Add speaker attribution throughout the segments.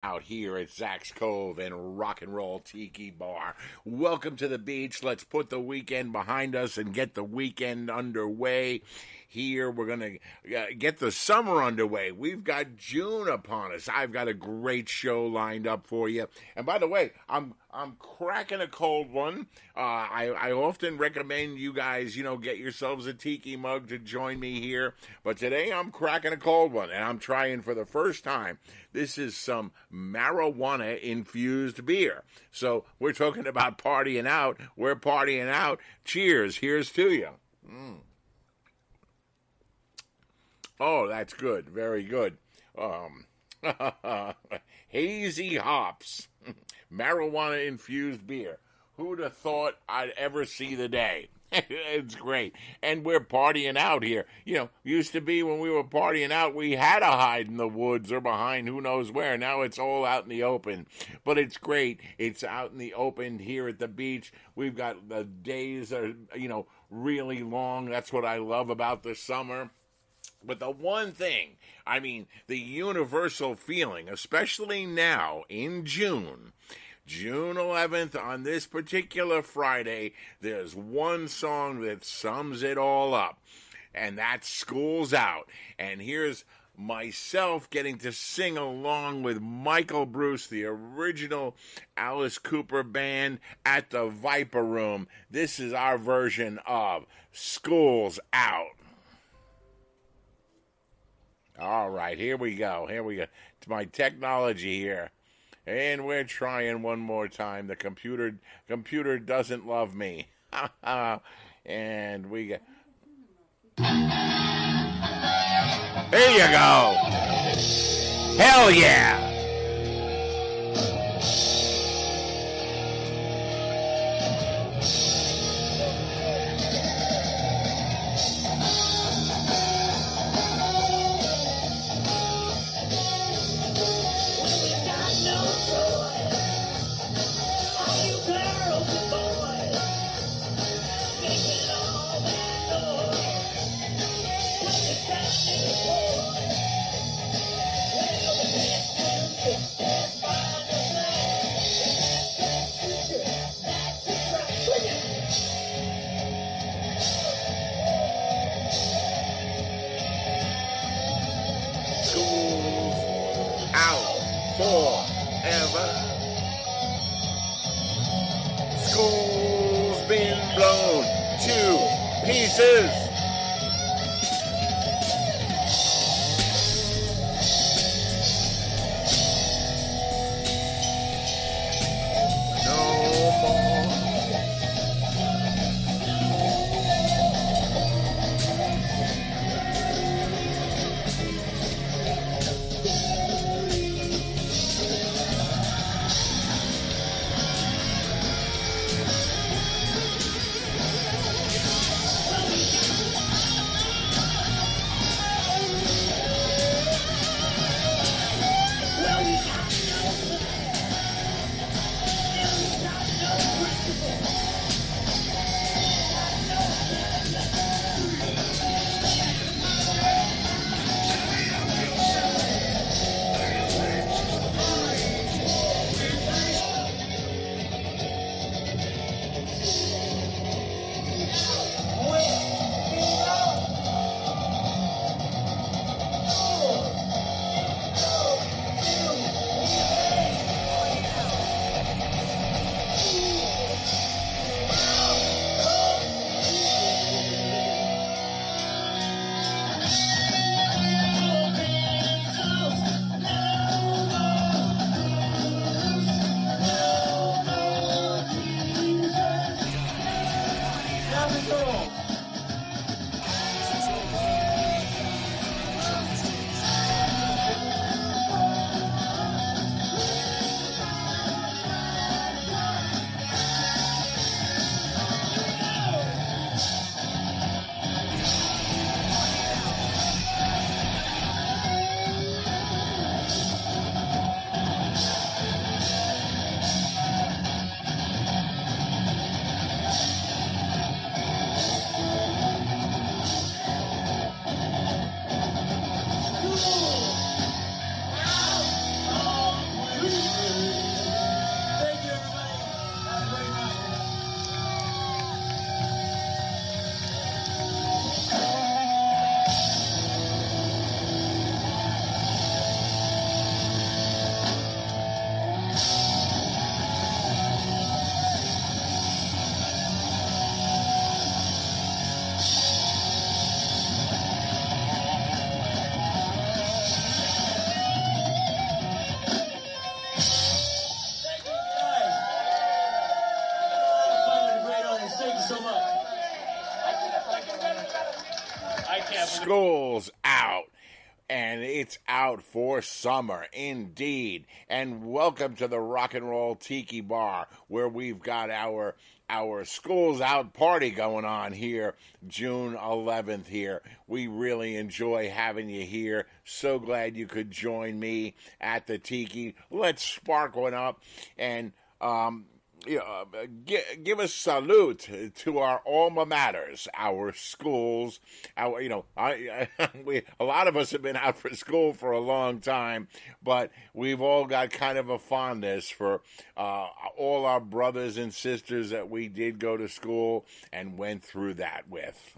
Speaker 1: out here at Zach's Cove and Rock and Roll Tiki Bar. Welcome to the beach. Let's put the weekend behind us and get the weekend underway. Here we're going to get the summer underway. We've got June upon us. I've got a great show lined up for you. And by the way, I'm cracking a cold one. I often recommend you guys, get yourselves a tiki mug to join me here. But today I'm cracking a cold one, and I'm trying for the first time. This is some marijuana-infused beer. So we're talking about partying out. We're partying out. Cheers. Here's to you. Oh, that's good. Very good. Hazy hops. Marijuana-infused beer. Who'd have thought I'd ever see the day? It's great. And we're partying out here. Used to be when we were partying out, we had to hide in the woods or behind who knows where. Now it's all out in the open. But it's great. It's out in the open here at the beach. We've got the days are, really long. That's what I love about the summer. But the one thing, the universal feeling, especially now in June 11th, on this particular Friday, there's one song that sums it all up, and that's School's Out. And here's myself getting to sing along with Michael Bruce, the original Alice Cooper band at the Viper Room. This is our version of School's Out. All right, here we go. It's my technology here. And we're trying one more time. The computer doesn't love me. And we get... There you go. Hell yeah. Forever. School's been blown to pieces. No more.
Speaker 2: Thank you, everybody. Have a great night. Thank you, guys. A lot of fun and a great audience. Thank you so much. I can't.
Speaker 1: School's out, and it's out for summer indeed. And welcome to the Rock and Roll Tiki Bar, where we've got our School's Out party going on here June 11th here. We really enjoy having you here. So glad you could join me at the Tiki. Let's spark one up and give a salute to our alma maters, our schools. Our, a lot of us have been out for school for a long time, but we've all got kind of a fondness for all our brothers and sisters that we did go to school and went through that with.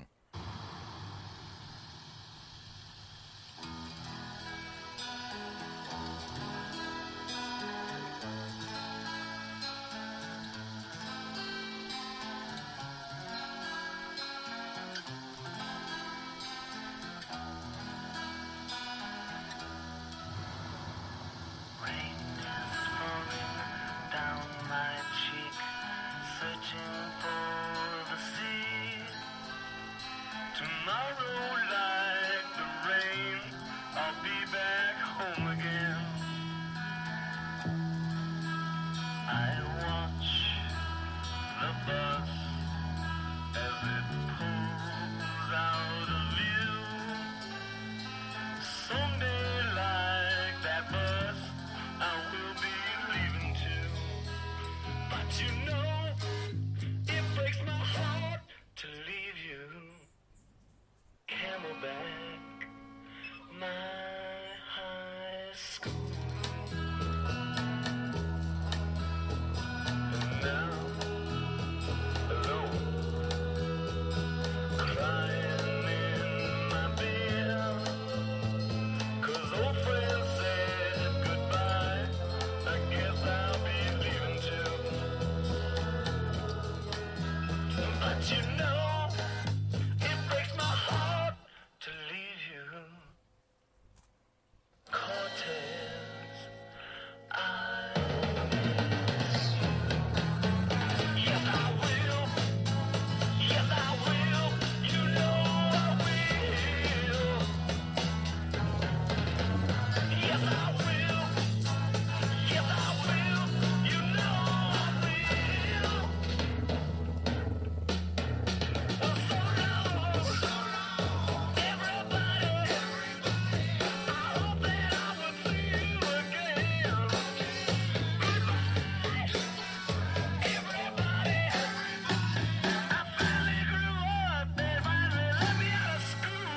Speaker 3: Tomorrow, like the rain, I'll be back home again. I watch the bus as it pulls out of view. Someday, like that bus, I will be leaving too. But you know, it breaks my heart to leave you. Camelback, my high school. And now, alone, crying in my bed, 'cause old friends said goodbye. I guess I'll be leaving too. But you know, it breaks my heart to leave you. Cortez, I miss you. Yes, I will. Yes, I will. You know I will. Yes, I will. Yes, I will. You know I will. So long, everybody. I hope that I will see you again. Everybody, I finally grew up. They finally let me out of school.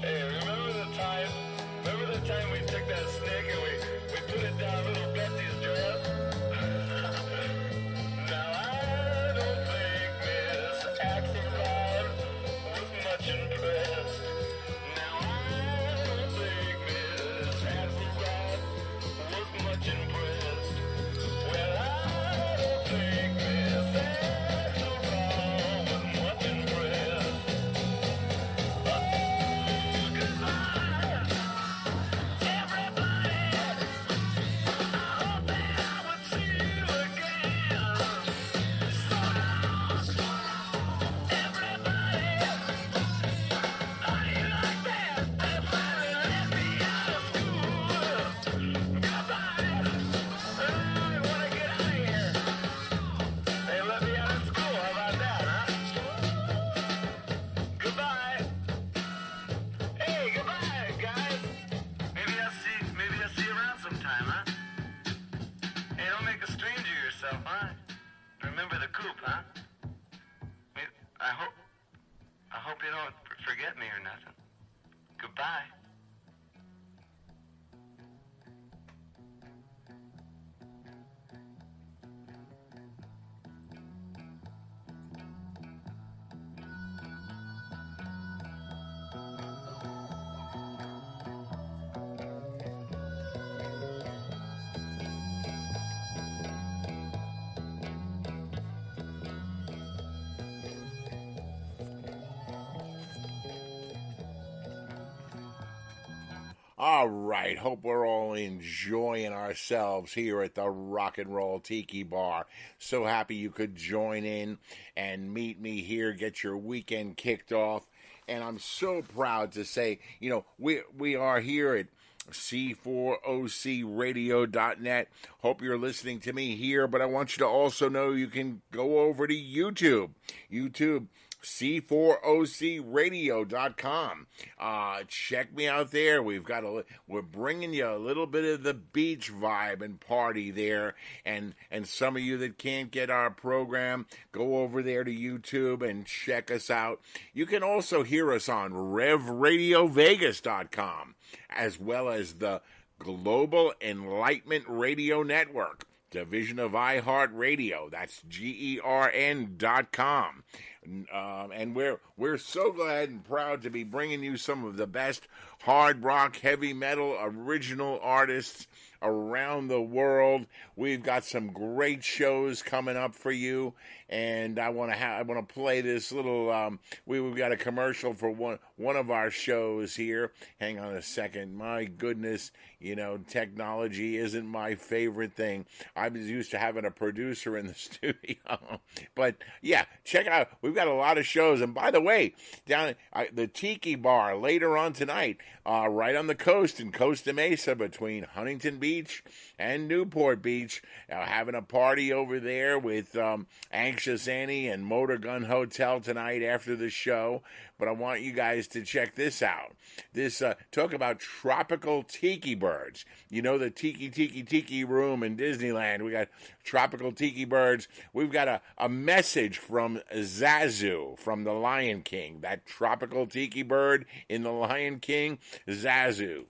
Speaker 3: Hey, remember the time we took that snake and we put it down little Betsy's dress? Now I don't think Miss Axelrod was much impressed. Now I don't think Miss Axelrod was much impressed. Well, I don't think Miss Axelrod was much impressed. Oh, goodbye, everybody. matter. Goodbye.
Speaker 1: All right, hope we're all enjoying ourselves here at the Rock and Roll Tiki Bar. So happy you could join in and meet me here, get your weekend kicked off. And I'm so proud to say, we are here at C4OCRadio.net. Hope you're listening to me here, but I want you to also know you can go over to YouTube. C4OCRadio.com. Check me out there. We're bringing you a little bit of the beach vibe and party there. And some of you that can't get our program, go over there to YouTube and check us out. You can also hear us on RevRadioVegas.com, as well as the Global Enlightenment Radio Network, division of iHeartRadio. That's GERN.com. And we're so glad and proud to be bringing you some of the best hard rock, heavy metal, original artists around the world. We've got some great shows coming up for you, and I want to play this little. We've got a commercial for one of our shows here. Hang on a second. My goodness, technology isn't my favorite thing. I was used to having a producer in the studio, but yeah, check out. We've got a lot of shows, and by the way, down at the Tiki Bar later on tonight, right on the coast in Costa Mesa between Huntington Beach and Newport Beach, having a party over there with Anxious Annie and Motor Gun Hotel tonight after the show. But I want you guys to check this out. This talk about tropical tiki birds. The tiki room in Disneyland. We got tropical tiki birds. We've got a message from Zazu from The Lion King. That tropical tiki bird in The Lion King, Zazu.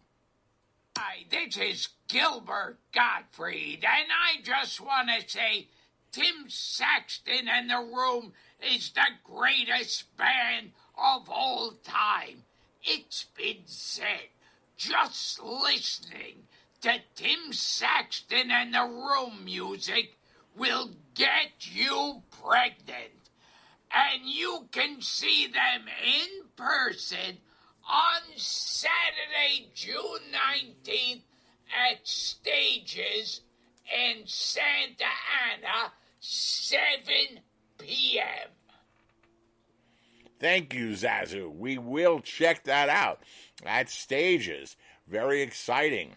Speaker 4: Hi, this is Gilbert Gottfried, and I just want to say Tim Saxton and the Room is the greatest band of all time. It's been said, just listening to Tim Saxton and the Room music will get you pregnant. And you can see them in person on Saturday, June 19th at Stages in Santa Ana, 7 p.m.
Speaker 1: Thank you, Zazu. We will check that out at Stages. Very exciting.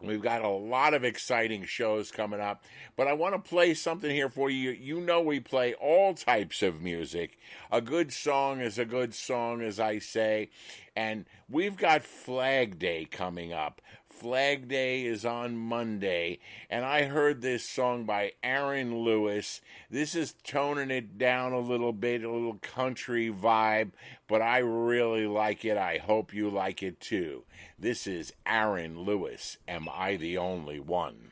Speaker 1: We've got a lot of exciting shows coming up, but I want to play something here for you. We play all types of music. A good song is a good song, as I say, and we've got Flag Day coming up. Flag Day is on Monday, and I heard this song by Aaron Lewis. This is toning it down a little bit, a little country vibe, but I really like it. I hope you like it too. This is Aaron Lewis, Am I the Only One?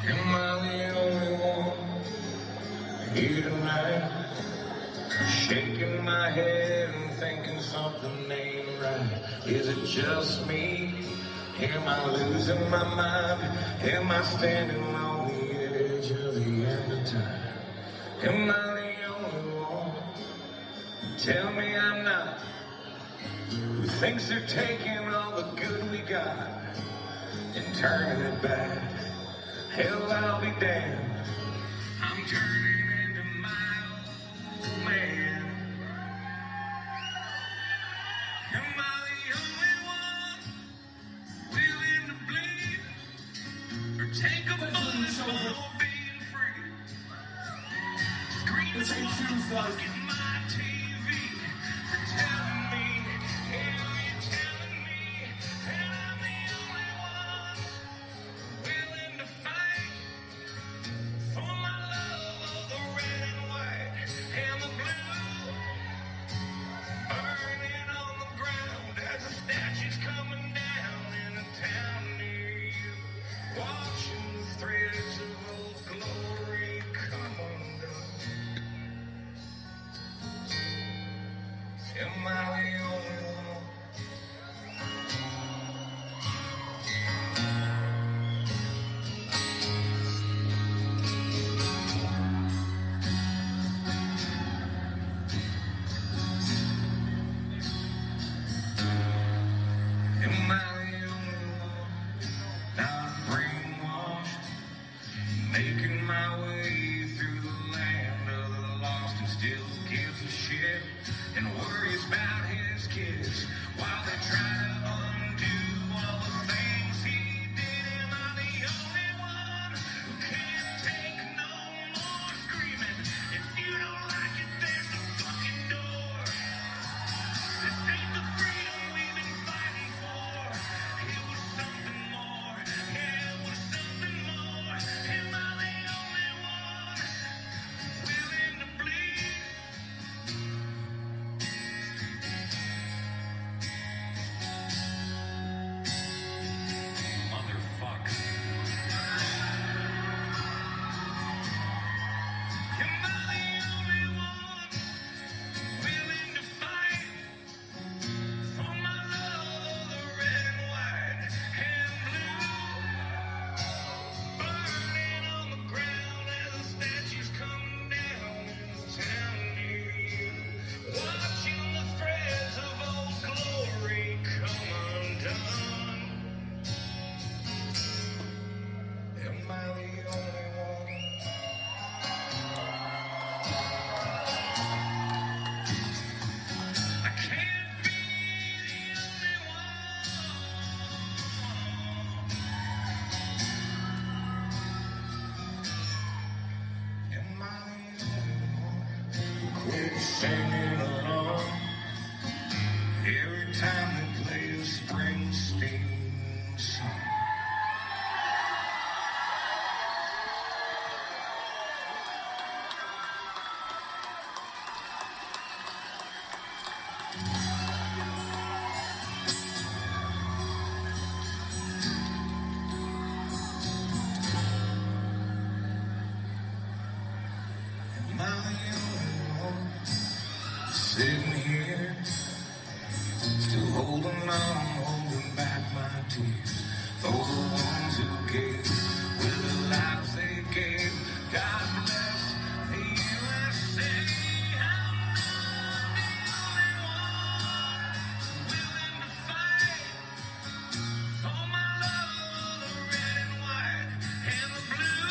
Speaker 3: Am I the only one here tonight? Shaking my head and thinking something ain't right. Is it just me? Am I losing my mind? Am I standing on the edge of the end of time? Am I the only one? Tell me I'm not. Who thinks they're taking all the good we got and turning it back? Hell, I'll be damned. I'm turning into my old man. Am I the only one willing to bleed or take a bullet for being free?
Speaker 2: me take your shoes, son.
Speaker 3: Look at my TV for telling me, yeah, you're telling me that I'm the only one willing to fight for my love of the red and white and the blue, burning on the ground as the statues coming down in a town near you, watching the threads of old glory come undone. Am I the only one? Am I the only one? Now I'm brainwashed, making my way through the land of the lost and still gives a shit and worries about his kids while they try to undo all the things he did. Am I the only one who can't take no more screaming? If you don't like it, there's the fucking door. This ain't the freedom we've been fighting for. It was something more. Yeah, it was something more. Am I the only one willing to bleed? Motherfucker. Am I the only one willing to fight for my love, the red and white and blue, burning on the ground as the statues come down in the town near you, watching the threads of old glory come undone. Am I the only one? I can't be the only one. Am I the only one who quit singing along every time they play a Springsteen song? Am I the only one sitting here, still holding on, holding back my tears for the ones who gave with the lives they gave? God bless the USA. I'm not the only one willing to fight for my love, the red and white and the blue,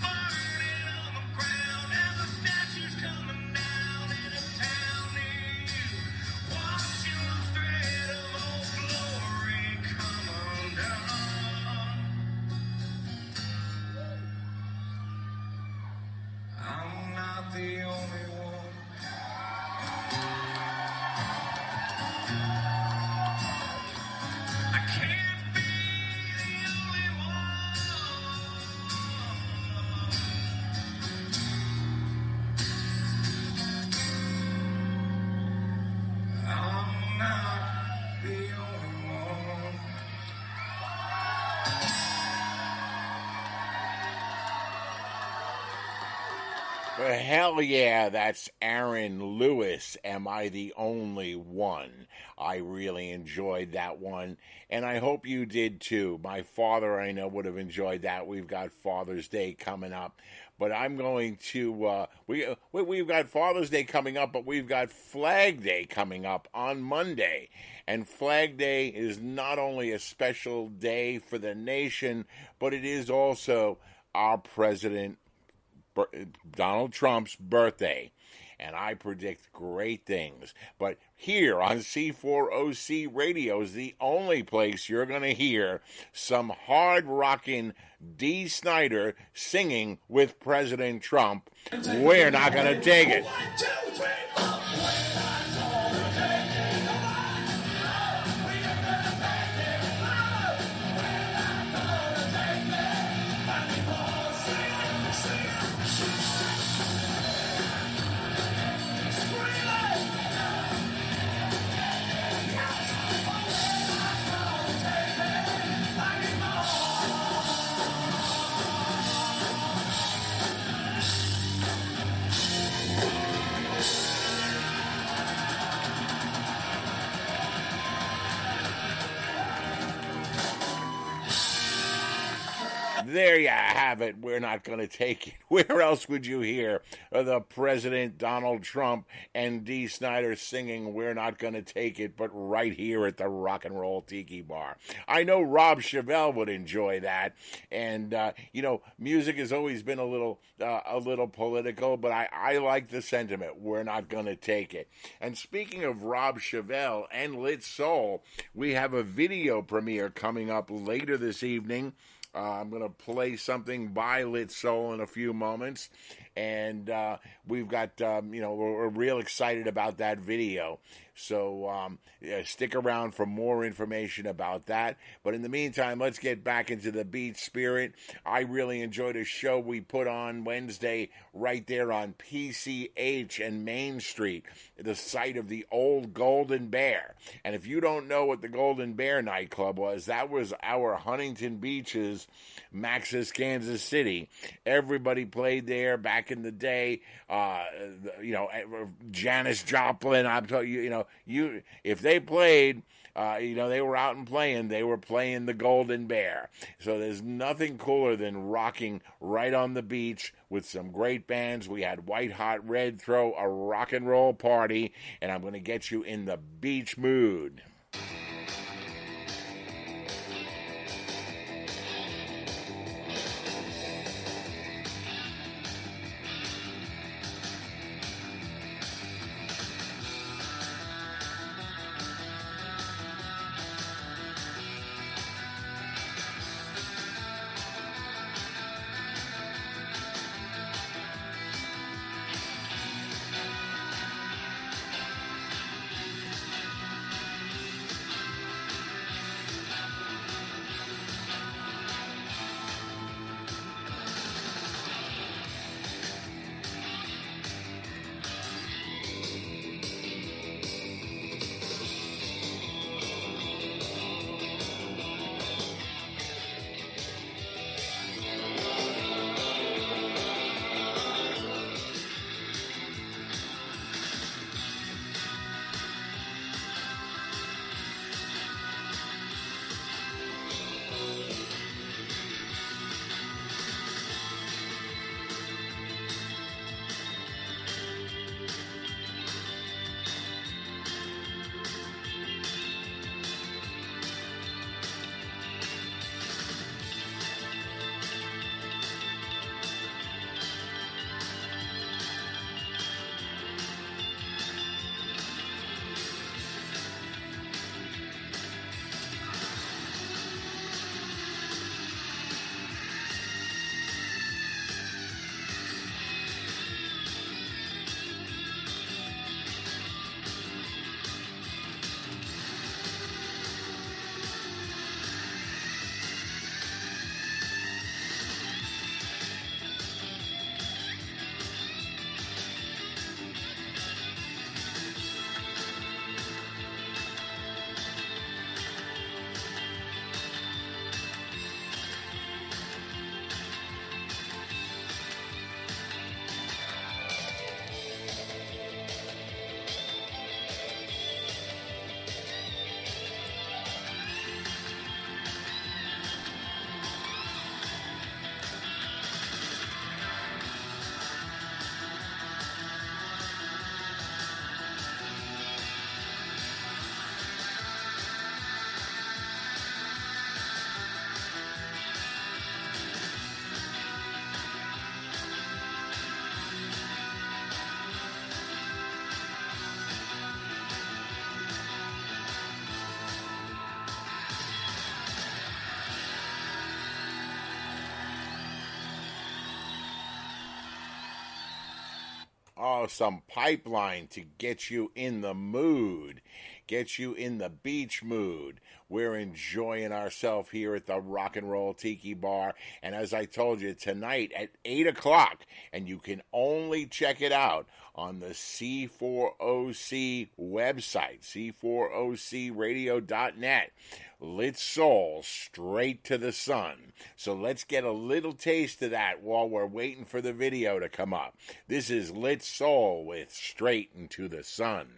Speaker 3: burning on the ground as the statues coming down in a town near you, watching the thread of old glory come undone. I'm not the only one. I can't be the only one. I'm not the only one.
Speaker 1: Well, hell yeah, that's Aaron Lewis. Am I the only one? I really enjoyed that one, and I hope you did too. My father, I know, would have enjoyed that. We've got Father's Day coming up, but I'm going to we've got Father's Day coming up, but we've got Flag Day coming up on Monday. And Flag Day is not only a special day for the nation, but it is also our president Donald Trump's birthday. and I predict great things. But here on C4OC Radio is the only place you're going to hear some hard rocking Dee Snider singing with President Trump. We're not going to take it.
Speaker 2: 1, 2, 3, 4.
Speaker 1: There you have it. We're not going to take it. Where else would you hear the President Donald Trump and Dee Snider singing We're Not Going to Take It but right here at the Rock and Roll Tiki Bar? I know Rob Chevelle would enjoy that. And, music has always been a little political, but I like the sentiment. We're not going to take it. And speaking of Rob Chevelle and Lit Soul, we have a video premiere coming up later this evening. I'm going to play something by Lit Soul in a few moments. And we've got, we're real excited about that video. So stick around for more information about that. But in the meantime, let's get back into the beat spirit. I really enjoyed a show we put on Wednesday right there on PCH and Main Street, the site of the old Golden Bear. And if you don't know what the Golden Bear nightclub was, that was our Huntington Beach's Maxis, Kansas City. Everybody played there back in the day. Janis Joplin. I'm telling you, if they played, they were out and playing. They were playing the Golden Bear. So there's nothing cooler than rocking right on the beach with some great bands. We had White Hot Red throw a rock and roll party, and I'm going to get you in the beach mood. Oh, some pipeline to get you in the mood, get you in the beach mood. We're enjoying ourselves here at the Rock and Roll Tiki Bar. And as I told you, tonight at 8 o'clock, and you can only check it out on the C4OC website, C4OCradio.net. Lit Soul, Straight to the Sun. So let's get a little taste of that while we're waiting for the video to come up. This is Lit Soul with Straight into the Sun.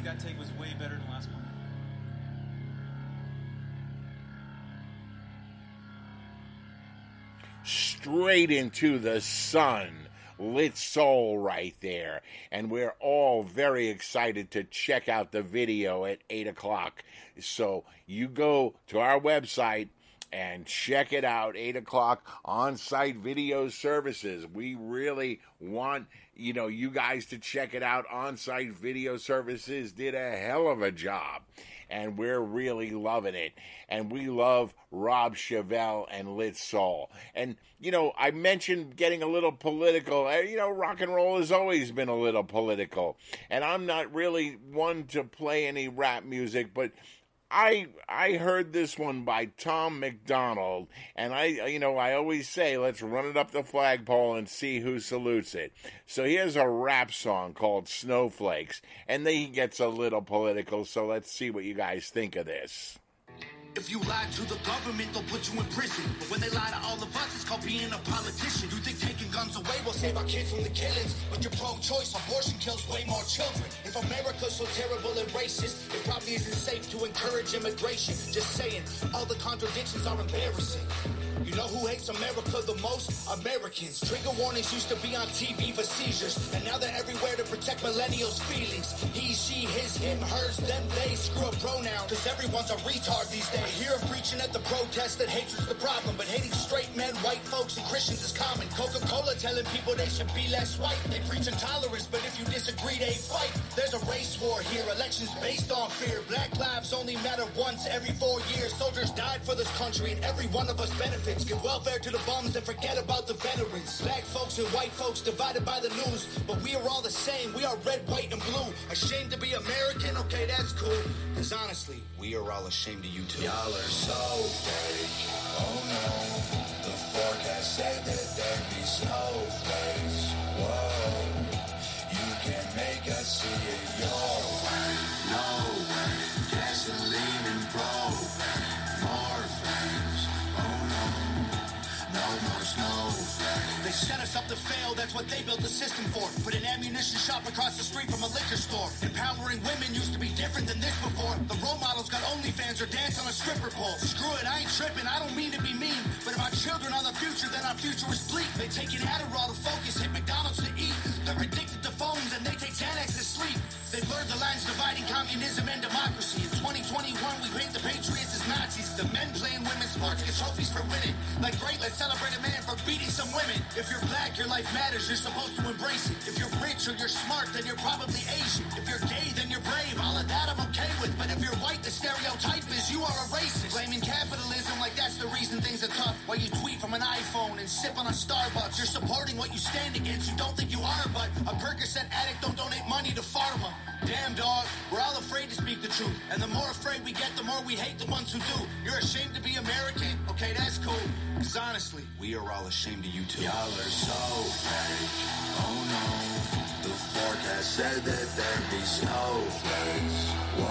Speaker 5: That take was way better than the last one.
Speaker 1: Straight into the sun. Lit Soul right there. And we're all very excited to check out the video at 8 o'clock. So you go to our website and check it out. 8 o'clock on-site video services. We really want you guys to check it out. On-site video services did a hell of a job, and we're really loving it. And we love Rob Chevelle and Lit Soul. And I mentioned getting a little political. Rock and roll has always been a little political, and I'm not really one to play any rap music, but I heard this one by Tom McDonald, and I always say, let's run it up the flagpole and see who salutes it. So here's a rap song called Snowflakes, and then he gets a little political, so let's see what you guys think of this.
Speaker 6: If you lie to the government, they'll put you in prison. But when they lie to all of us, it's called call being a politician. You think taking guns away will save our kids from the killings, but you're pro-choice. Abortion kills way more children. If America's so terrible and racist, it probably isn't safe to encourage immigration. Just saying, all the contradictions are embarrassing. You know who hates America the most? Americans. Trigger warnings used to be on TV for seizures, and now they're everywhere to protect millennials' feelings. He, she, his, him, hers, them, they. Screw a pronoun, cause everyone's a retard these days. I hear him preaching at the protest that hatred's the problem, but hating straight men, white folks, and Christians is common. Coca-Cola telling people they should be less white. They preach intolerance, but if you disagree, they fight. There's a race war here, elections based on fear. Black lives only matter once every 4 years. Soldiers died for this country, and every one of us benefits. Give welfare to the bums and forget about the veterans. Black folks and white folks divided by the news, but we are all the same. We are red, white, and blue. Ashamed to be American? Okay, that's cool. Cause honestly, we are all ashamed of you too.
Speaker 3: Y'all are so fake. Oh no. The forecast said that there'd be snowflakes. Whoa. You can make us see it your way. No way. Gasoline and propane. More flames. Oh no. No more snowflakes.
Speaker 6: They set us up to fail, that's what they built the system for. Put an ammunition shop across the street from a liquor store. Empowering women used to be different than this before. The role models got OnlyFans or dance on a stripper pole. Screw it, I ain't tripping, I don't mean to be mean, but if our children are the future, then our future is bleak. They take an Adderall to focus, hit McDonald's to eat. They're addicted to phones and they take Xanax to sleep. They've blurred the lines dividing communism and democracy. In 2021, we paint the patriots as Nazis. The men playing women's sports get trophies for winning. Like, great, let's celebrate a man for beating some women. If you're black, your life matters, you're supposed to embrace it. If you're rich or you're smart, then you're probably Asian. If you're gay, then you're brave, all of that I'm okay with. But if you're white, the stereotype is you are a racist. Blaming capitalism like that's the reason things are tough. While you tweet from an iPhone and sip on a Starbucks, you're supporting what you stand against, you don't think you are, but a Percocet addict don't donate money to pharma. Damn, dog, we're all afraid to speak the truth. And the more afraid we get, the more we hate the ones who do. You're ashamed to be American? Okay, that's cool. Cause honestly, we are all ashamed of you too.
Speaker 3: Y'all are so fake. Oh no. The forecast said that there'd be snowflakes. Whoa.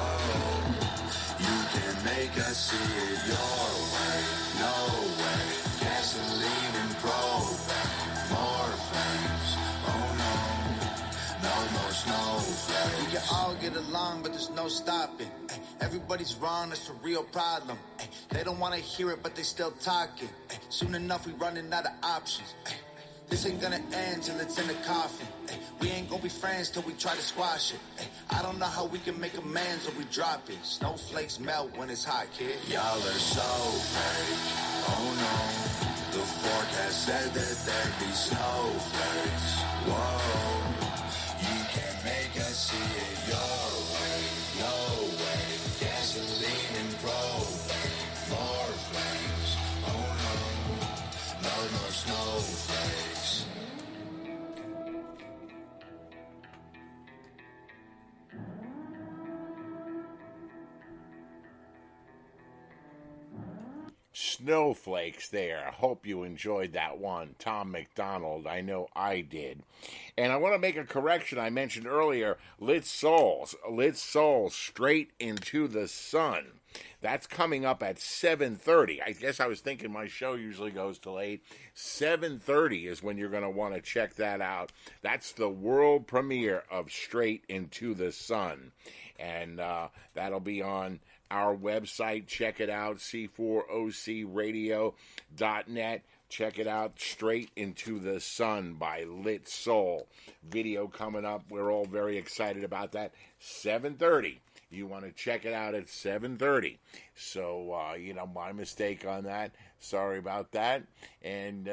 Speaker 3: You can make us see it your way. No way. Gasoline and propane. More flames. Oh no. No more snowflakes.
Speaker 6: We can all get along, but there's no stopping. Ay, everybody's wrong, that's a real problem. Ay, they don't want to hear it, but they still talking. Ay, soon enough, we running out of options. Ay, this ain't gonna end till it's in the coffin. Ay, we ain't gonna be friends till we try to squash it. Ay, I don't know how we can make amends or we drop it. Snowflakes melt when it's hot, kid.
Speaker 3: Y'all are so fake. Oh no. The forecast said that there'd be snowflakes. Whoa. You can make us see it your way. No way. Gasoline and propane. More flames. Oh no. No more snowflakes.
Speaker 1: Snowflakes there. Hope you enjoyed that one. Tom McDonald. I know I did. And I want to make a correction. I mentioned earlier, Lit Souls. Lit Souls, Straight into the Sun. That's coming up at 7:30. I guess I was thinking my show usually goes till 8. 7:30 is when you're going to want to check that out. That's the world premiere of Straight into the Sun. And that'll be on our website. Check it out, c4ocradio.net. Check it out, Straight into the Sun by Lit Soul. Video coming up. We're all very excited about that. 7:30. You want to check it out at 7:30. So, my mistake on that. Sorry about that. And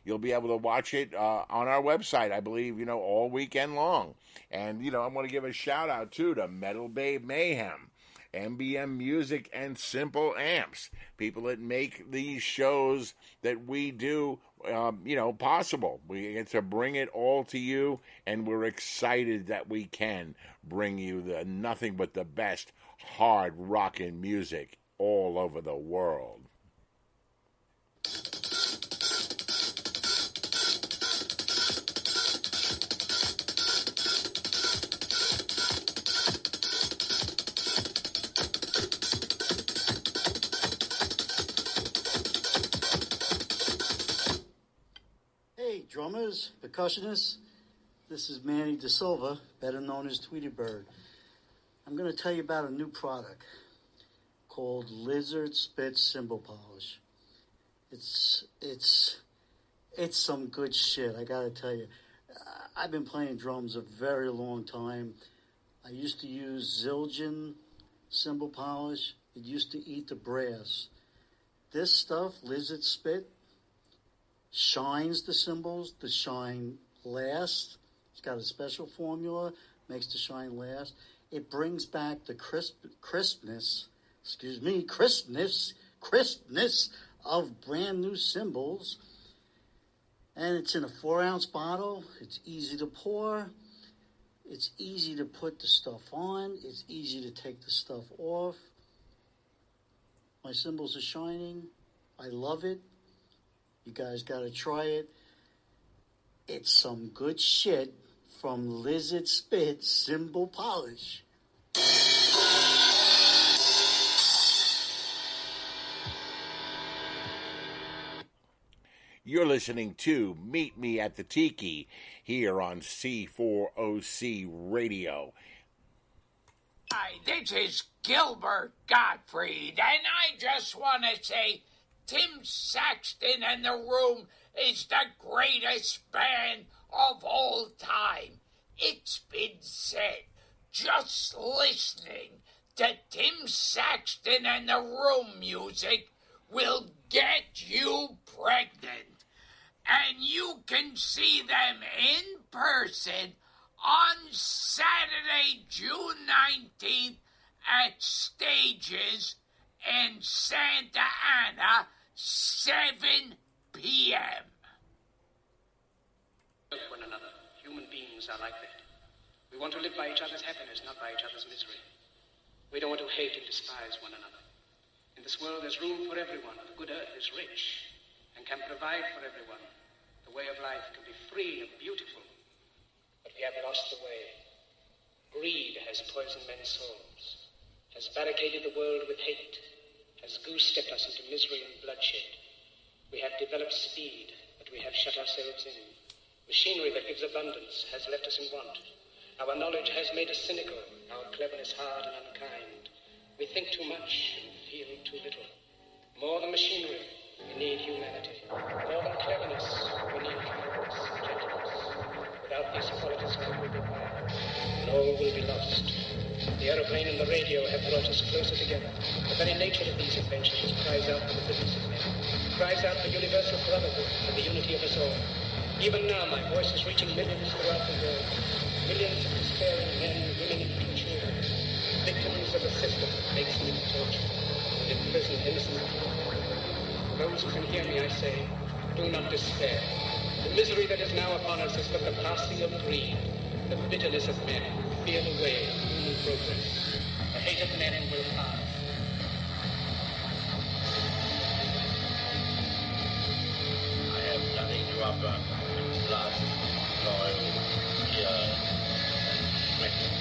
Speaker 1: you'll be able to watch it on our website, I believe, all weekend long. And, I want to give a shout out, too, to Metal Babe Mayhem, MBM Music, and Simple Amps, people that make these shows that we do, possible. We get to bring it all to you, and we're excited that we can bring you the nothing but the best hard rockin' music all over the world.
Speaker 7: drummers, percussionists. This is Manny De Silva, better known as Tweety Bird. I'm going to tell you about a new product called Lizard Spit Cymbal Polish. It's some good shit, I got to tell you. I've been playing drums a very long time. I used to use Zildjian cymbal polish. It used to eat the brass. This stuff, Lizard Spit, shines the cymbals. The shine lasts. It's got a special formula, makes the shine last. It brings back the crispness of brand new cymbals. And it's in a 4-ounce bottle. It's easy to pour. It's easy to put the stuff on. It's easy to take the stuff off. My cymbals are shining. I love it. You guys got to try it. It's some good shit from Lizard Spit Cymbal Polish.
Speaker 1: You're listening to Meet Me at the Tiki here on C4OC Radio.
Speaker 4: Hi, this is Gilbert Gottfried, and I just want to say Tim Saxton and the Room is the greatest band of all time. It's been said. Just listening to Tim Saxton and the Room music will get you pregnant. And you can see them in person on Saturday, June 19th at Stages in Santa Ana, 7 p.m.
Speaker 8: One another. Human beings are like that. We want to live by each other's happiness, not by each other's misery. We don't want to hate and despise one another. In this world, there's room for everyone. The good earth is rich and can provide for everyone. The way of life can be free and beautiful. But we have lost the way. Greed has poisoned men's souls, has barricaded the world with hate, has goose-stepped us into misery and bloodshed. We have developed speed, but we have shut ourselves in. Machinery that gives abundance has left us in want. Our knowledge has made us cynical, our cleverness hard and unkind. We think too much and feel too little. More than machinery, we need humanity. More than cleverness, we need kindness and gentleness. Without these qualities, life will be vile, and all will be lost. The aeroplane and the radio have brought us closer together. The very nature of these adventures cries out for the goodness of men, cries out for universal brotherhood and the unity of us all. Even now, my voice is reaching millions throughout the world. Millions of despairing men, women, and children, victims of a system that makes them torture and imprison innocent people. Those who can hear me, I say, do not despair. The misery that is now upon us is but the passing of greed. The bitterness of men fear the way of human progress. The hate of men will pass.
Speaker 9: I have nothing to offer. Love, loyal, pure, and wicked.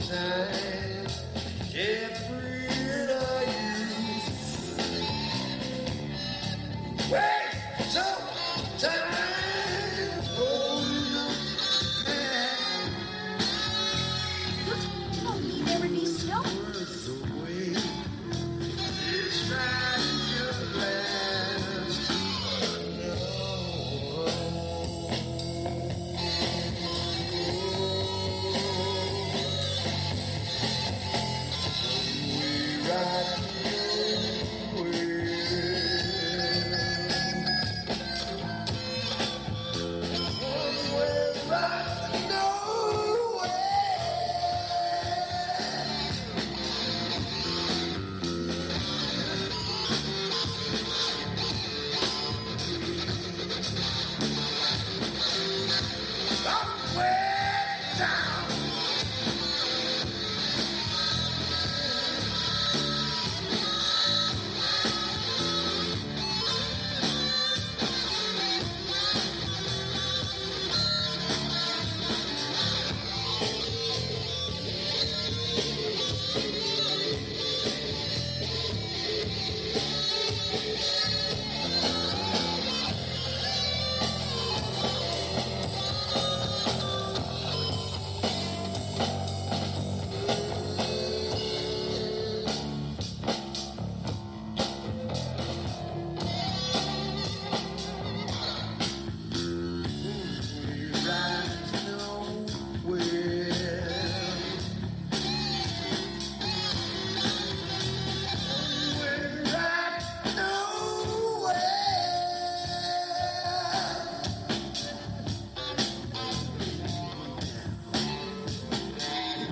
Speaker 3: time. Get rid of you. Wait some time for you.
Speaker 10: Oh, there would be snow.
Speaker 3: It's not your last.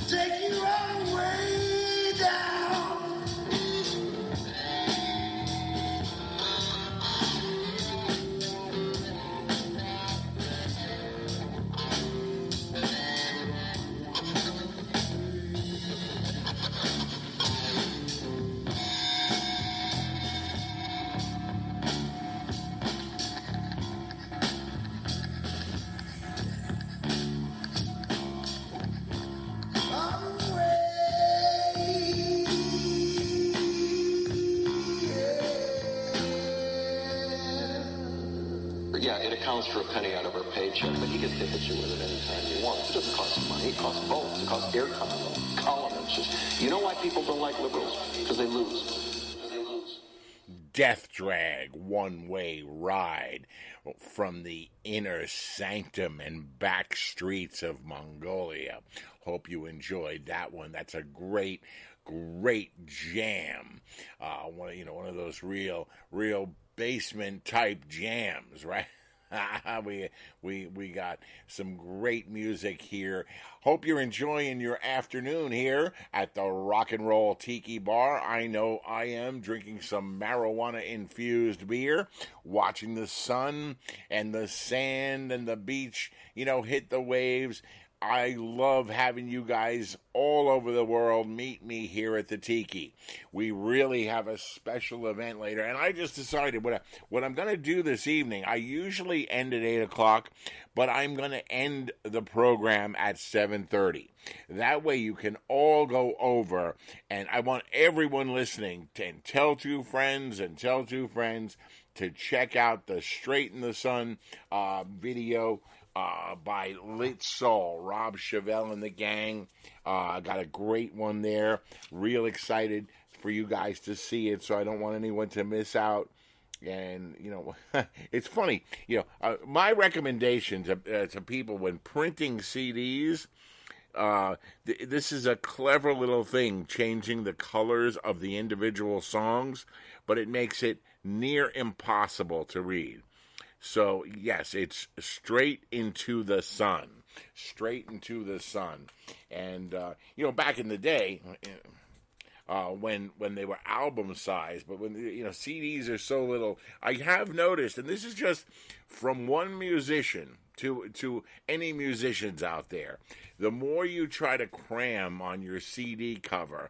Speaker 3: Take you all the way down. All the way.
Speaker 11: Yeah, it accounts for a penny out of our paycheck, but you get to hit you with it anytime you want. It doesn't cost money. It costs votes. It costs airtime, column inches. You know why people don't like liberals? Because they lose.
Speaker 1: Death Drag, One Way Ride, from the inner sanctum and back streets of Mongolia. Hope you enjoyed that one. That's a great jam. One of those real basement type jams, right? we got some great music here. Hope you're enjoying your afternoon here at the Rock and Roll Tiki Bar. I know I am, drinking some marijuana infused beer, watching the sun and the sand and the beach, hit the waves. I love having you guys all over the world meet me here at the Tiki. We really have a special event later, and I just decided what I'm going to do this evening. I usually end at 8 o'clock, but I'm going to end the program at 7:30. That way you can all go over, and I want everyone listening to tell two friends to check out the Straight in the Sun video by Lit Soul, Rob Chevelle and the gang. Got a great one there. Real excited for you guys to see it, so I don't want anyone to miss out. And, it's funny. My recommendation to people when printing CDs, this is a clever little thing, changing the colors of the individual songs, but it makes it near impossible to read. So, yes, it's Straight into the Sun. Straight into the Sun. And, back in the day, when they were album size, but when, CDs are so little, I have noticed, and this is just from one musician to any musicians out there, the more you try to cram on your CD cover,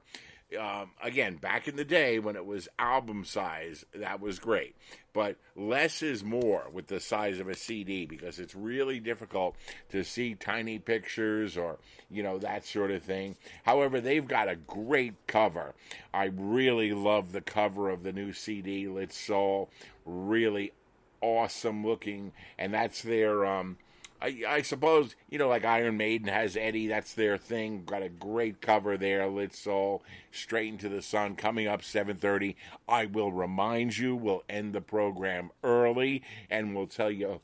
Speaker 1: again, back in the day when it was album size, that was great. But less is more with the size of a CD because it's really difficult to see tiny pictures or, that sort of thing. However, they've got a great cover. I really love the cover of the new CD, Lit Soul. Really awesome looking. And that's their, I suppose, like Iron Maiden has Eddie, that's their thing. Got a great cover there, Lit Soul, Straight into the Sun, coming up 7:30. I will remind you, we'll end the program early, and we'll tell you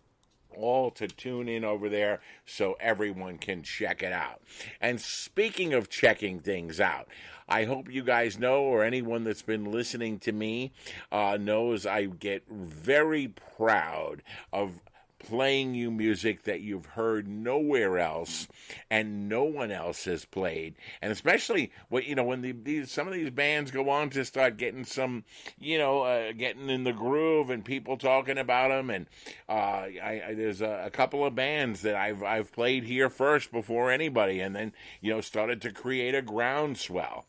Speaker 1: all to tune in over there so everyone can check it out. And speaking of checking things out, I hope you guys know, or anyone that's been listening to me knows, I get very proud of playing you music that you've heard nowhere else and no one else has played. And especially when some of these bands go on to start getting some, getting in the groove and people talking about them. And there's a couple of bands that I've played here first before anybody, and then started to create a groundswell.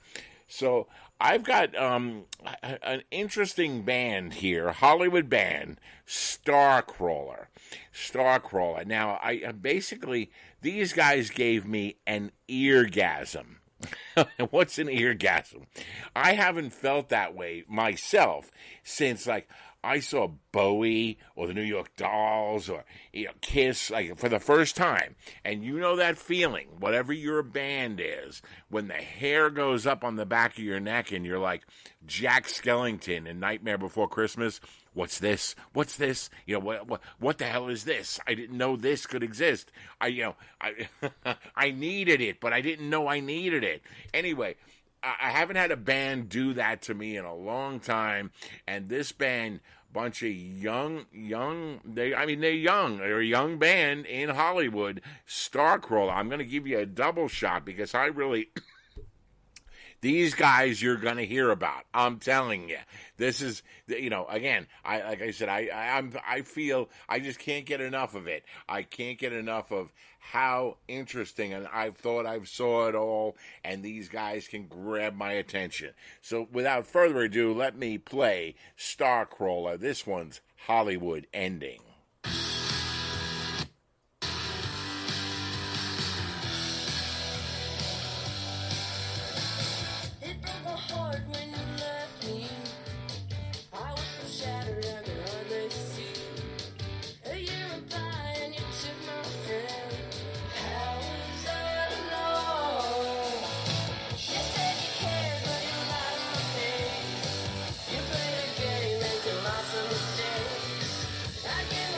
Speaker 1: So I've got an interesting band here, Hollywood band, Starcrawler. Now, I basically, these guys gave me an eargasm. What's an eargasm? I haven't felt that way myself since, I saw Bowie or the New York Dolls or Kiss for the first time. And that feeling, whatever your band is, when the hair goes up on the back of your neck and you're like Jack Skellington in Nightmare Before Christmas. What's this? What's this? What the hell is this? I didn't know this could exist. I needed it, but I didn't know I needed it. Anyway, I haven't had a band do that to me in a long time, and this band, bunch of they're young. They're a young band in Hollywood, Starcrawler. I'm going to give you a double shot because I really... These guys you're going to hear about. I'm telling you. This is, again, I feel I just can't get enough of it. I can't get enough of how interesting, and I thought I saw it all, and these guys can grab my attention. So without further ado, let me play Starcrawler. This one's Hollywood Ending.
Speaker 10: I get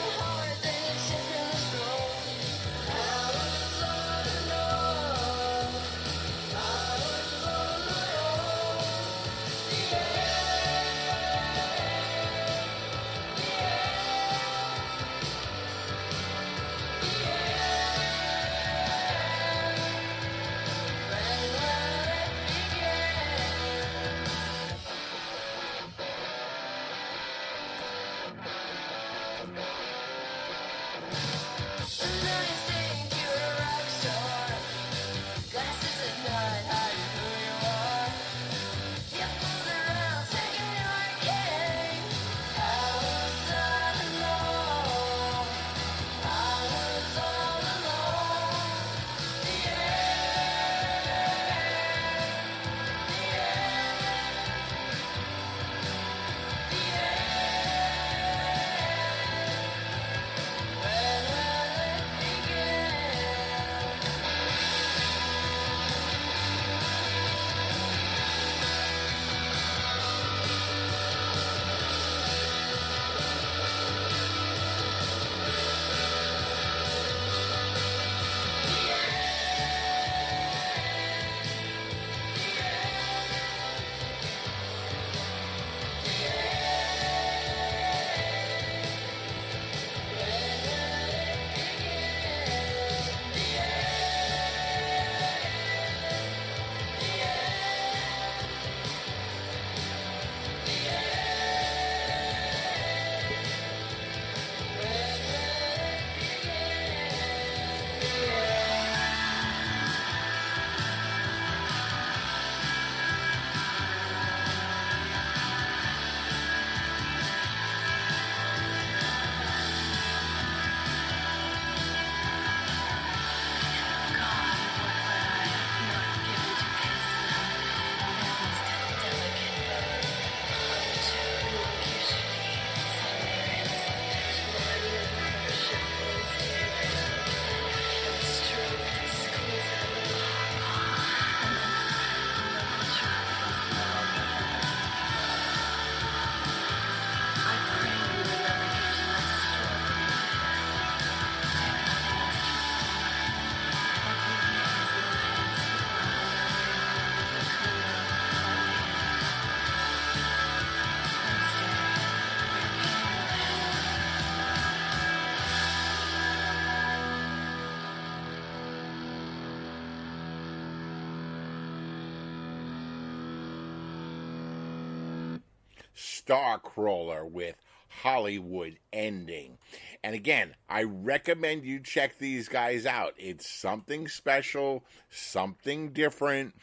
Speaker 1: Starcrawler with Hollywood Ending. And again, I recommend you check these guys out. It's something special, something different.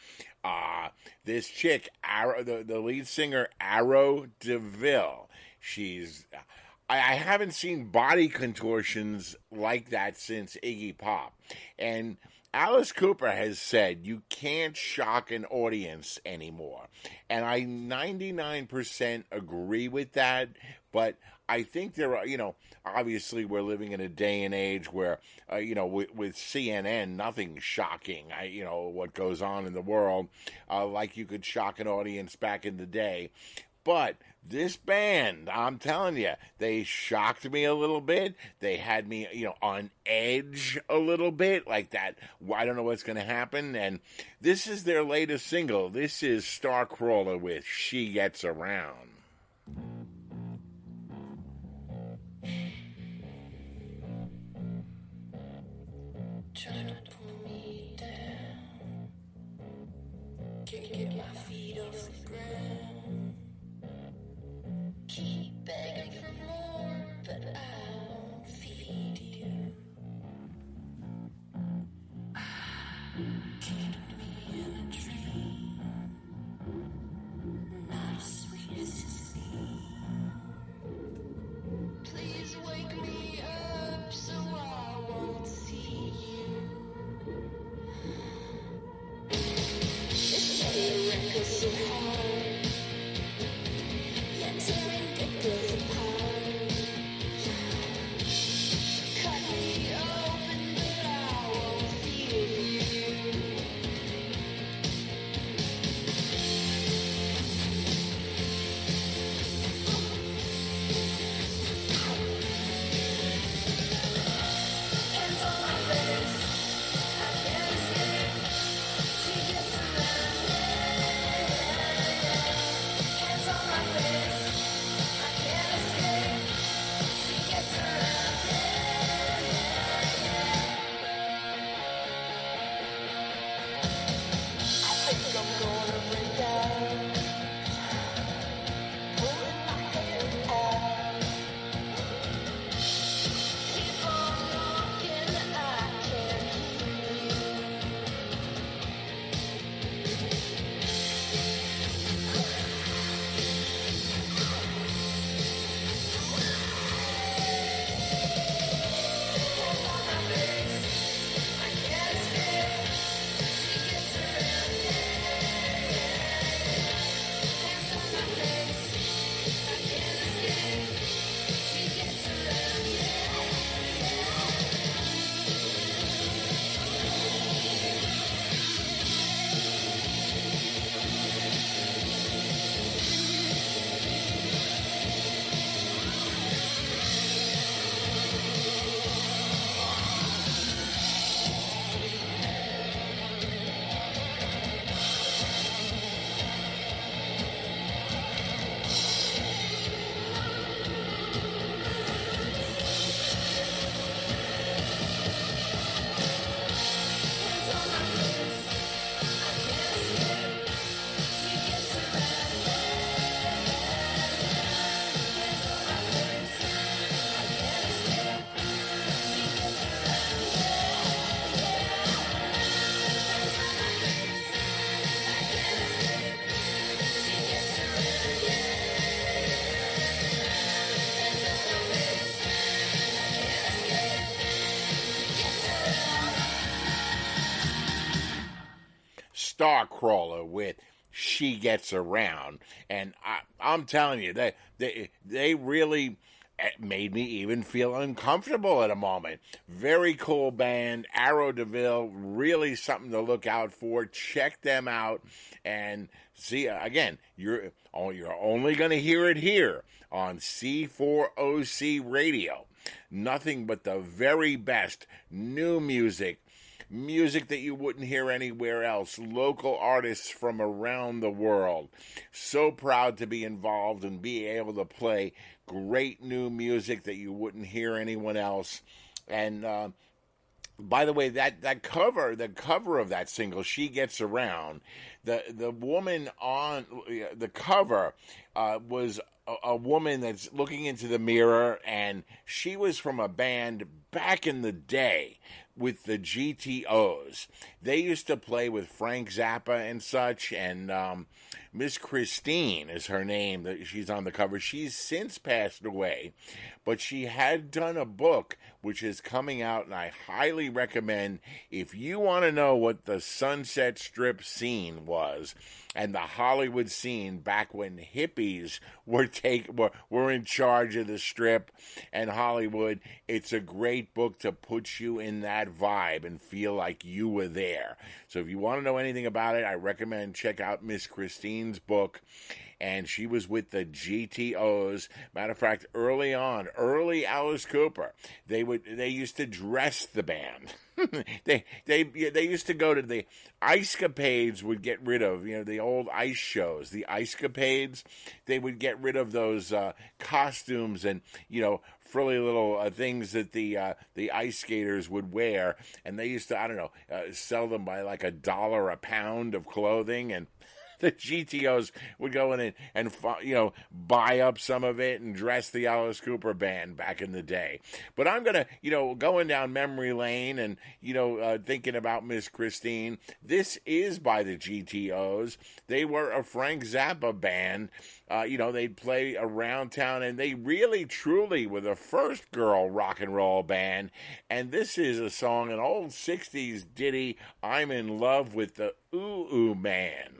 Speaker 1: This chick, the lead singer, Arrow DeVille, I haven't seen body contortions like that since Iggy Pop. And Alice Cooper has said you can't shock an audience anymore. And I 99% agree with that, but I think there are, obviously we're living in a day and age where, with CNN, nothing's shocking, what goes on in the world, like you could shock an audience back in the day. But this band, I'm telling you, they shocked me a little bit. They had me, on edge a little bit, like that. I don't know what's going to happen. And this is their latest single. This is Starcrawler with She Gets Around.
Speaker 10: Trying to pull me down, can't get my feet off the ground. Keep begging for more, but I won't feed you. Came to me in a dream, not as sweet as you seem. Please wake me up so I won't see you. It's a record so hard, you're tearing ripples apart. Cut me open, but I won't feel you. Hands on my face, I can't escape. She gets around me. Hands on my face, I can't escape. She gets around me. I think I'm gonna break out, pulling my hair out. Keep on knocking, I can't hear you. Hands on my face, I can't escape. She gets around me. Hands on my face, I can't escape. She gets around me. Hands on my face, I can't escape. She gets around me. Hands on my face, I can't escape. She gets around me. Hands on my face, I can't escape. She gets around me. Hands on my face, I can't escape. She gets around me.
Speaker 1: Starcrawler with She Gets Around. And I'm telling you, they really made me even feel uncomfortable at a moment. Very cool band, Arrow DeVille, really something to look out for. Check them out and see. Again, you're only going to hear it here on C4OC Radio. Nothing but the very best new music that you wouldn't hear anywhere else, local artists from around the world. So proud to be involved and be able to play great new music that you wouldn't hear anyone else. And By the way, that cover, the cover of that single, "She Gets Around," the woman on the cover was a woman that's looking into the mirror, and she was from a band back in the day with the GTOs. They used to play with Frank Zappa and such, and Miss Christine is her name. That she's on the cover. She's since passed away, but she had done a book which is coming out, and I highly recommend if you want to know what the Sunset Strip scene was and the Hollywood scene back when hippies were in charge of the Strip and Hollywood. It's a great book to put you in that vibe and feel like you were there. So if you want to know anything about it, I recommend check out Miss Christine's book. And she was with the GTOs. Matter of fact, early Alice Cooper, they used to dress the band. they used to go to the Ice Capades, would get rid of, the old ice shows, the Ice Capades. They would get rid of those costumes and frilly little things that the ice skaters would wear, and they used to sell them by like $1 a pound of clothing, and the GTOs would go in and buy up some of it and dress the Alice Cooper band back in the day. But I'm going to, going down memory lane and, thinking about Miss Christine. This is by the GTOs. They were a Frank Zappa band. They'd play around town, and they really, truly were the first girl rock and roll band. And this is a song, an old 60s ditty, "I'm in Love with the Ooh Ooh Man."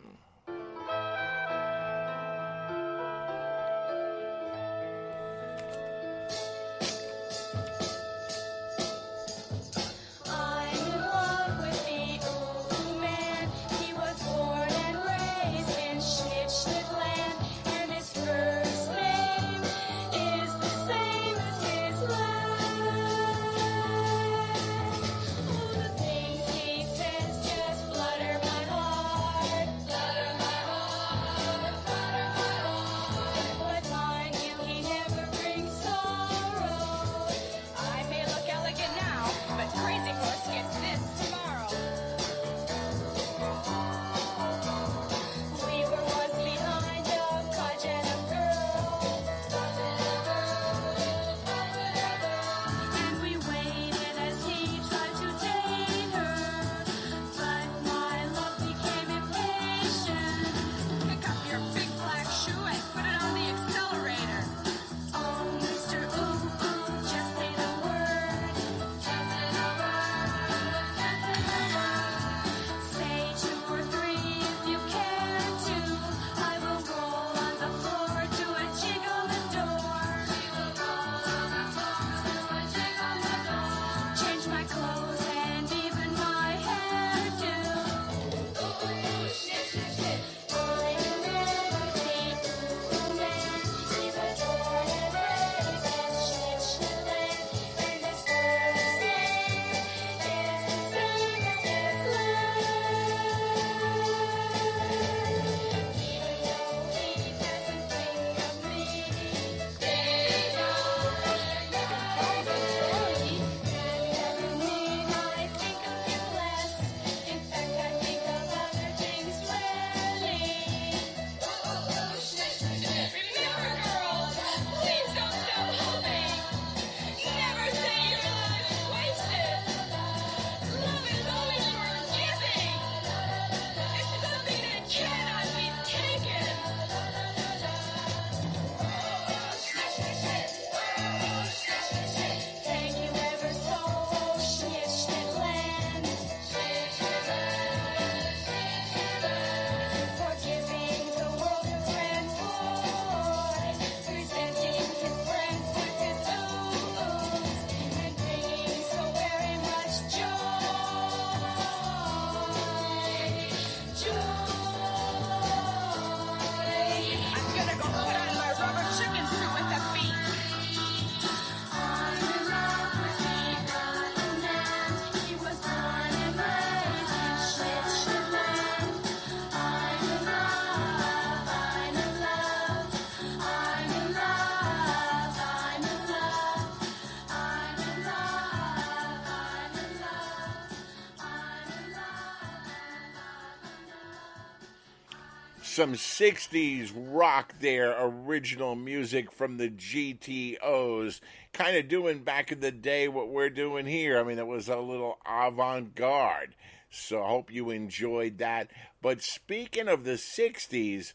Speaker 1: some 60s rock there, original music from the GTOs, kind of doing back in the day what we're doing here. I mean, it was a little avant-garde, so I hope you enjoyed that. But speaking of the 60s,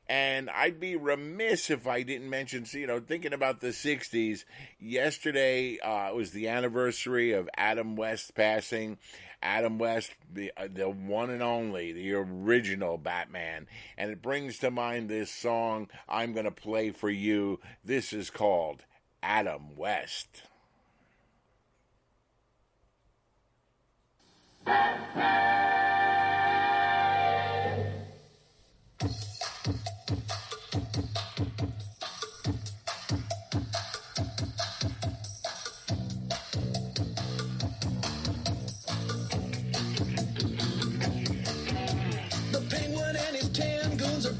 Speaker 1: and I'd be remiss if I didn't mention, thinking about the 60s, yesterday was the anniversary of Adam West passing. Adam West, the one and only, the original Batman. And it brings to mind this song I'm going to play for you. This is called Adam West.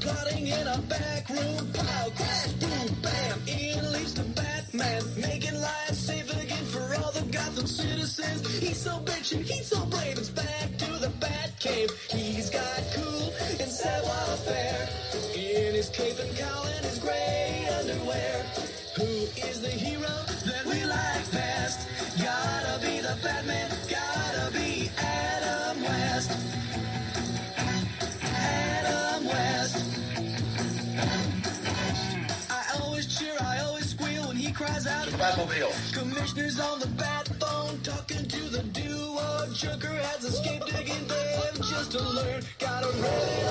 Speaker 6: Plotting in a back room, pow, crash, boom, bam, in leaps the Batman, making life safe again for all the Gotham citizens. He's so bitchin', he's so brave, it's back to the Batcave. He's got cool and savoir-faire in his cape and cowl and his gray underwear. Who is the hero that we like best? Gotta be the Batman, gotta be Adam West. Adam West. I always squeal when he cries out.
Speaker 11: Batmobile.
Speaker 6: Commissioner's on the bat phone talking to the duo. Joker has escaped again, they've just learned. Gotta rev it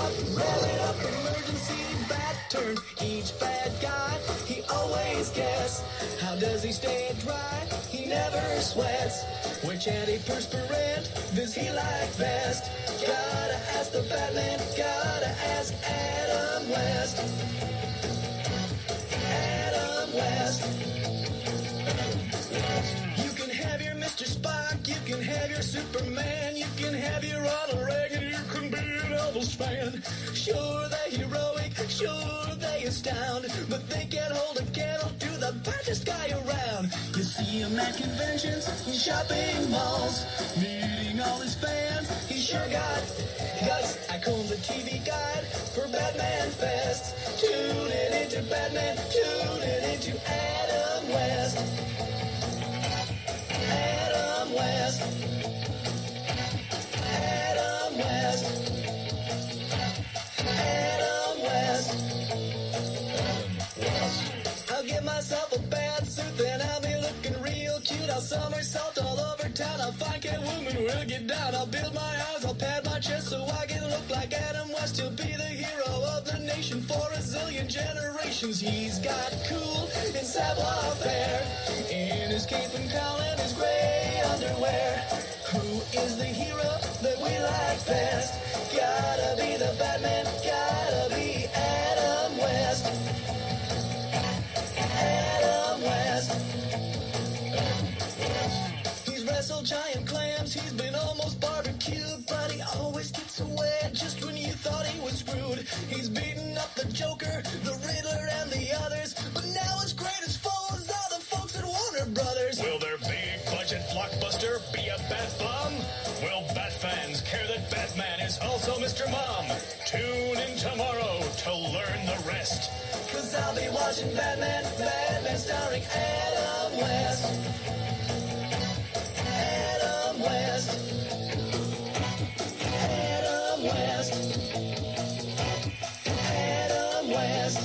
Speaker 6: up, emergency bat turn. Each bad guy, he always guess. How does he stay dry? He never sweats. Which antiperspirant does he like best? Gotta ask the Batman, gotta ask Adam West. Adam West. You can have your Mr. Spock, you can have your Superman, you can have your Ronald Reagan, you can be an Elvis fan. Sure, they're heroic, sure they astound, but they can't hold a candle to the baddest guy around. You see him at conventions, shopping malls, meeting all his fans, he sure got guts. I call the TV guide for Batman Fest. Tune in into Batman, tune in into Adam West. Adam West. Adam West. Adam West. I'll give myself a bad suit, then I'll be looking real cute. I'll somersault all over town. I'll find Catwoman, we'll get down. I'll build my eyes, I'll pad my chest so I can look like Adam West. He'll be the hero of the nation for a zillion generations. He's got cool and savoir-faire in his cape and cowl and his gray underwear. Who is the hero that we like best? Gotta be the Batman, gotta be Adam West. Adam West. He's wrestled giant clams, he's been almost barbecued, but he always gets away just when you thought he was screwed. He's beaten up the Joker, the Riddler, and the others, but now his greatest foes are the folks at Warner Brothers.
Speaker 12: Will their big budget blockbuster be a bat bomb? Will bat fans care that Batman is also Mr. Mom? Tune in tomorrow to learn the rest.
Speaker 6: 'Cause I'll be watching Batman, Batman starring Adam West. Adam West. Adam West. Adam West.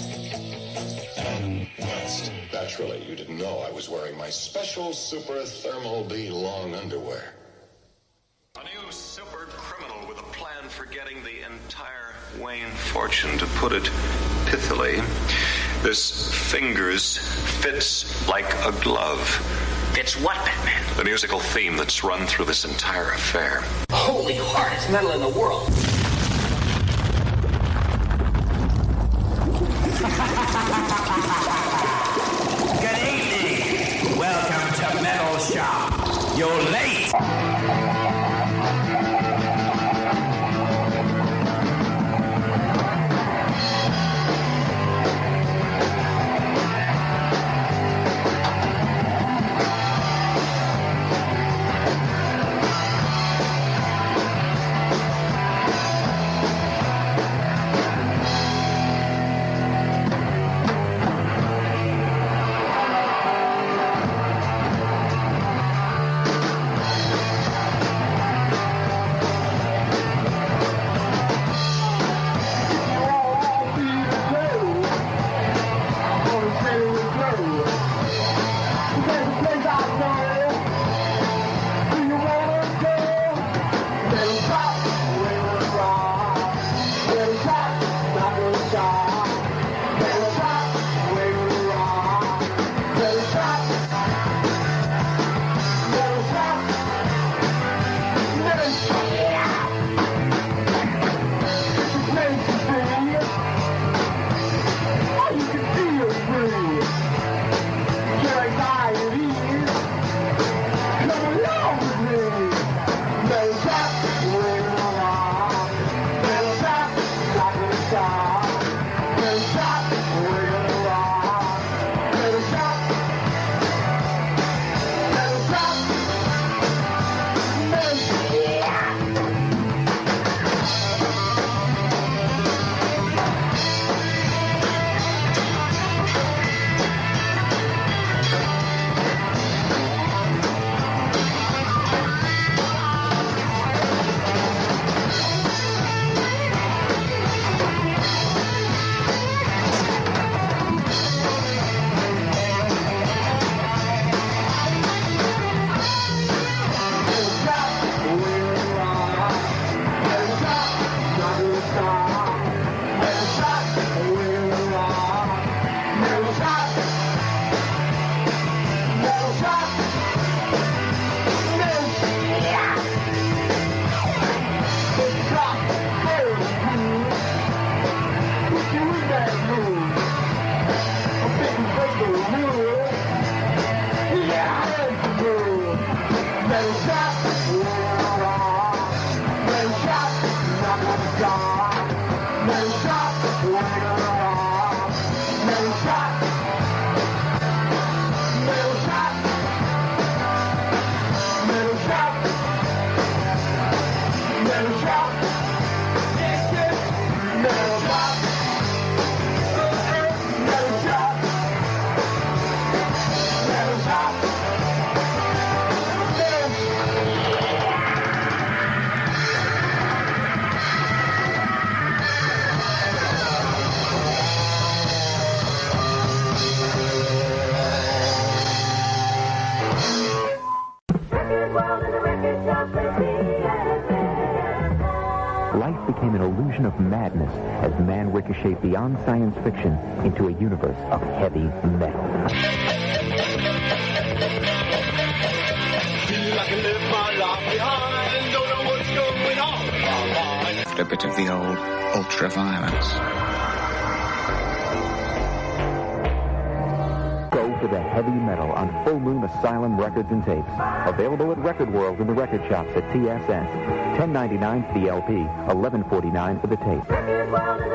Speaker 11: Adam West. Naturally, you didn't know I was wearing my special super thermal B long underwear.
Speaker 13: A new super criminal with a plan for getting the entire Wayne fortune. To put it pithily, this fingers fits like a glove.
Speaker 4: Fits what, Batman?
Speaker 13: The musical theme that's run through this entire affair.
Speaker 4: Holy hardest metal in the world.
Speaker 14: Good evening. Welcome to Metal Shop. You're late.
Speaker 15: Life became an illusion of madness as man ricocheted beyond science fiction into a universe of heavy metal.
Speaker 16: I can live my life behind, don't know what's going on.
Speaker 17: A bit of the old ultra-violence.
Speaker 15: Go for the heavy metal on Full Moon Asylum Records and Tapes. Available at Record World and the record shops at TSS. $10.99 for the LP, $11.49 for the tape.